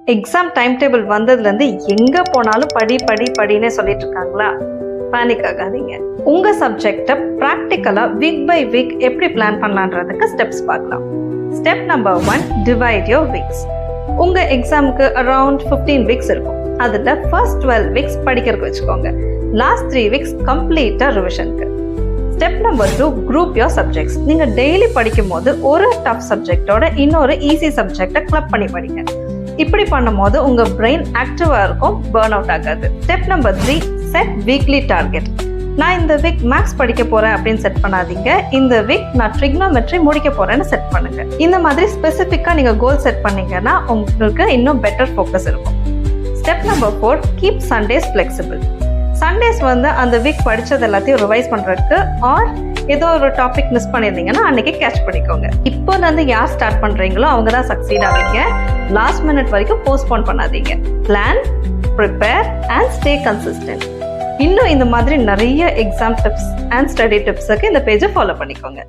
Exam time table வந்ததுலேருந்து எங்கே போனாலும் படினே சொல்லிட்டு இருக்காங்களா? பேனிக் ஆகாதீங்க. உங்கள் சப்ஜெக்டை ப்ராக்டிக்கலாக வீக் பை வீக் எப்படி பிளான் பண்ணலான்றதுக்கு ஸ்டெப்ஸ் பார்க்கலாம். Step number 1, divide your weeks. உங்கள் எக்ஸாமுக்கு அரவுண்ட் 15 வீக்ஸ் இருக்கும். அதில் ஃபர்ஸ்ட் 12 வீக்ஸ் படிக்கிறதுக்கு வச்சுக்கோங்க. லாஸ்ட் 3 வீக்ஸ் கம்ப்ளீட்டாக ரிவிஷனுக்கு. Step number 2, group your subjects. நீங்கள் டெய்லி படிக்கும் போது ஒரு டஃப் சப்ஜெக்டோட இன்னொரு ஈஸி சப்ஜெக்டை கிளப் பண்ணி படிங்க. இப்படி பண்ணும்போது உங்க பிரெயின் ஆக்டிவா இருக்கும், பர்ன் அவுட் ஆகாது. Step number 3, set weekly target. நான் இந்த வீக் மேக்ஸ் படிக்க போறேன் அப்படின்னு செட் பண்ணாதீங்க. இந்த வீக் நான் ட்ரிக்னோமெட்ரி முடிக்க போறேன்னு செட் பண்ணுங்க. இந்த மாதிரி ஸ்பெசிஃபிக்கா நீங்க கோல் செட் பண்ணீங்கன்னா உங்களுக்கு இன்னும் பெட்டர் ஃபோக்கஸ் இருக்கும். Step number 4, keep Sundays flexible. Sundays அந்த வீக் படிச்சது எல்லாத்தையும் ரிவைஸ் பண்றதுக்கு ஆர் ஏதோ ஒரு டாபிக் மிஸ் பண்ணியிருந்தீங்கன்னா அன்னைக்கு கேட்ச் பண்ணிக்கோங்க. இப்போலேருந்து யார் ஸ்டார்ட் பண்றீங்களோ அவங்க தான் சக்சீட் ஆவீங்க. லாஸ்ட் மினிட் வரைக்கும் போஸ்ட்போன் பண்ணாதீங்க. Plan, prepare and stay consistent. இன்னும் இந்த மாதிரி நிறைய எக்ஸாம் டிப்ஸ் அண்ட் ஸ்டடி டிப்ஸுக்கு இந்த பேஜை ஃபாலோ பண்ணிக்கோங்க.